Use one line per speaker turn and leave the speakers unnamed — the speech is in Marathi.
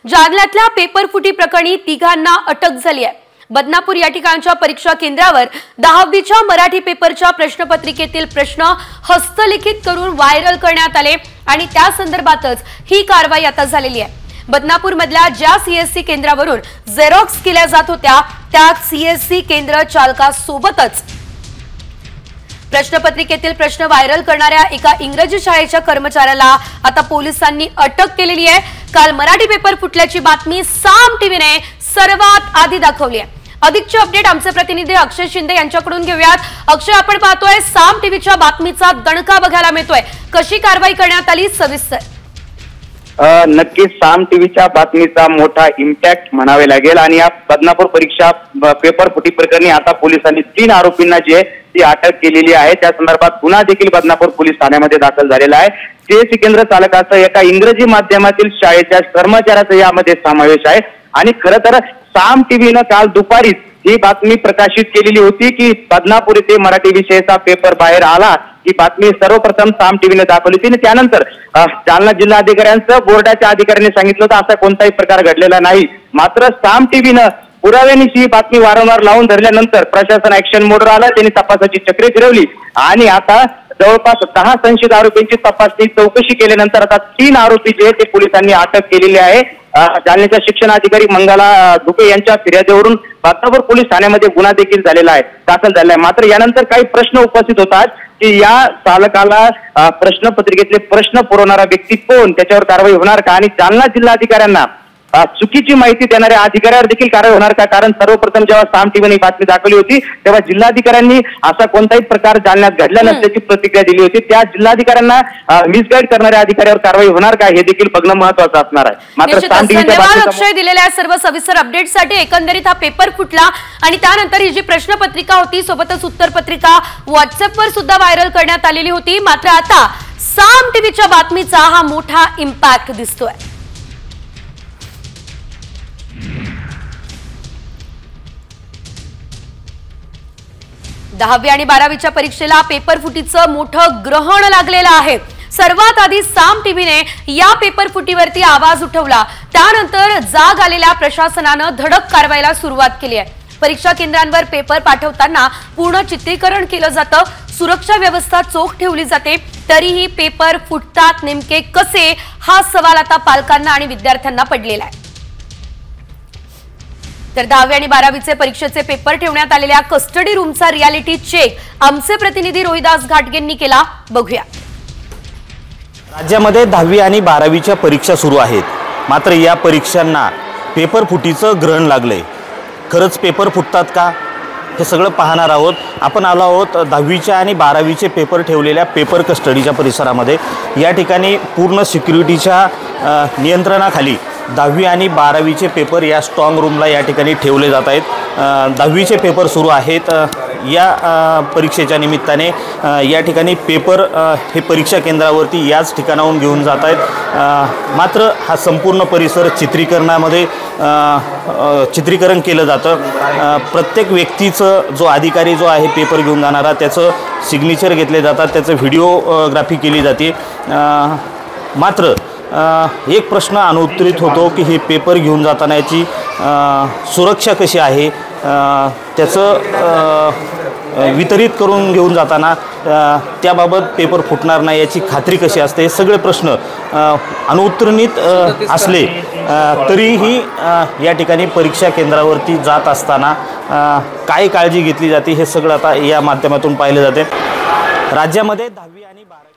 जालन्यातल्या पेपर फुटी प्रकरणी तिघांना अटक झाली आहे। बदनापूर या ठिकाणच्या परीक्षा केंद्रावर 10वीच्या मराठी पेपरच्या प्रश्नपत्रिकेतील प्रश्न हस्तलिखित करून व्हायरल करण्यात आले आणि त्या संदर्भातच ही कारवाई आता झालेली आहे। बदनापूर मधल्या ज्या सीएससी केंद्रावरून झेरॉक्स केल्या जात होत्या त्या सीएससी केंद्र चालकासोबतच प्रश्नपत्रिकेतील प्रश्न व्हायरल करणाऱ्या एका इंग्रजी शाळेच्या कर्मचाऱ्याला आता पोलिसांनी अटक केलेली आहे। काल मराठी पेपर फुटल्याची बातमी साम टीव्हीने सर्वात आधी दाखवली आहे। अधिकची अपडेट आमचे प्रतिनिधी अक्षय शिंदे यांच्याकडून घेऊयात। अक्षय, आपण पाहतोय साम टीव्हीच्या बातमीचा दणका बघायला मिळतोय, कशी कारवाई करण्यात आली सविस्तर?
नक्कीच साम टीव्हीच्या बातमीचा मोठा इम्पॅक्ट म्हणावे लागेल आणि या बदनापूर परीक्षा पेपर फुटी प्रकरणी आता पोलिसांनी 3 आरोपींना जी आहे ती अटक केलेली आहे। त्या संदर्भात गुन्हा देखील बदनापूर पोलीस ठाण्यामध्ये दाखल झालेला आहे। सीएससी केंद्र चालकासह एका इंग्रजी माध्यमातील शाळेच्या कर्मचाऱ्याचा यामध्ये समावेश आहे आणि खरं तर साम टीव्हीनं काल दुपारीच ही बातमी प्रकाशित केलेली होती की बदनापूर येथे मराठी विषयाचा पेपर बाहेर आला। ही बातमी सर्वप्रथम साम टीव्हीने दाखवली होती आणि त्यानंतर जालना जिल्हा अधिकाऱ्यांचं बोर्डाच्या अधिकाऱ्यांनी सांगितलं होतं असा कोणताही प्रकार घडलेला नाही। मात्र साम टीव्हीनं पुराव्यानिशी ही बातमी वारंवार लावून धरल्यानंतर प्रशासन ऍक्शन मोडवर आलं, त्यांनी तपासाची चक्रे फिरवली आणि आता जवळपास 10 संशयित आरोपींची तपासणी चौकशी केल्यानंतर आता 3 आरोपी जे ते पोलिसांनी अटक केलेली आहे। जालन्याच्या शिक्षण अधिकारी मंगला धुके यांच्या फिर्यादीवरून बदनापूर पोलीस ठाण्यामध्ये गुन्हा देखील झालेला आहे, दाखल झालेला आहे। मात्र यानंतर काही प्रश्न उपस्थित होतात की या चालकाला प्रश्नपत्रिकेतले प्रश्न पुरवणारा व्यक्ती कोण, त्याच्यावर कारवाई होणार का आणि जालना जिल्हाधिकाऱ्यांना चुकीची माहिती देणाऱ्या अधिकाऱ्यावर देखील कारवाई होणार का? कारण सर्वप्रथम जेव्हा साम टीव्हीने बातमी दाखवली होती तेव्हा जिल्हाधिकाऱ्यांनी असा कोणताही प्रकार जालन्यात घडला नसल्याची प्रतिक्रिया दिली होती। त्या जिल्हाधिकाऱ्यांना मिसगाईड करणाऱ्या अधिकाऱ्यावर कारवाई होणार का हे देखील बघणं महत्त्वाचं असणार आहे। मात्र साम टीव्हीच्या
अक्षय दिलेल्या सर्व सविस्तर अपडेटसाठी एकंदरीत हा पेपर फुटला आणि त्यानंतर ही जी प्रश्नपत्रिका होती सोबतच उत्तरपत्रिका व्हॉट्सअपवर सुद्धा व्हायरल करण्यात आलेली होती। मात्र आता साम टीव्हीच्या बातमीचा हा मोठा इम्पॅक्ट दिसतोय। 10वी आणि 12वीच्या परीक्षेला पेपर फुटीचं मोठं ग्रहण लागलेलं आहे। सर्वात आधी साम टीव्हीने या पेपर फुटीवरती आवाज उठवला, त्यानंतर जाग आलेल्या प्रशासनानं धडक कारवाईला सुरुवात केली आहे। परीक्षा केंद्रांवर पेपर पाठवताना पूर्ण चित्रीकरण केलं जातं, सुरक्षा व्यवस्था चोख ठेवली जाते, तरीही पेपर फुटतात नेमके कसे हा सवाल आता पालकांना आणि विद्यार्थ्यांना पडलेला आहे। तर 10वी आणि 12वीचे परीक्षेचे पेपर ठेवण्यात आलेल्या कस्टडी रूमचा रियालिटी चेक आमचे प्रतिनिधी रोहिदास घाटगेंनी केला, बघूया।
राज्यामध्ये 10वी आणि 12वीच्या परीक्षा सुरू आहेत, मात्र या परीक्षांना पेपर फुटीचं ग्रहण लागलंय। खरंच पेपर फुटतात का हे सगळं पाहणार आहोत। आपण आलो आहोत 10वीच्या आणि 12वीचे पेपर ठेवलेल्या पेपर कस्टडीच्या परिसरामध्ये। या ठिकाणी पूर्ण सिक्युरिटीच्या नियंत्रणाखाली 10वी आणि 12वीचे पेपर या स्ट्रॉंग रूमला या ठिकाणी ठेवले जात आहेत। 10वीचे पेपर सुरू आहेत, या परीक्षेच्या निमित्ताने या ठिकाणी पेपर हे परीक्षा केंद्रावरती याच ठिकाणाहून घेऊन जात आहेत। मात्र हा संपूर्ण परिसर चित्रीकरण केलं जातं। प्रत्येक व्यक्तीचं जो अधिकारी जो आहे पेपर घेऊन जाणारा त्याचं सिग्नेचर घेतले जातात, त्याचं व्हिडिओग्राफी केली जाते। मात्र एक प्रश्न अनुत्तरित होतो की हे पेपर घेऊन जाताना याची सुरक्षा कशी आहे, त्याचं वितरित करून घेऊन जाताना त्याबाबत पेपर फुटणार नाही याची खात्री कशी असते, हे सगळे प्रश्न अनुत्तरित असले तरीही या ठिकाणी परीक्षा केंद्रावरती जात असताना काय काळजी घेतली जाते हे सगळं आता या माध्यमातून पाहिलं जाते। राज्यामध्ये 10वी आणि 12वी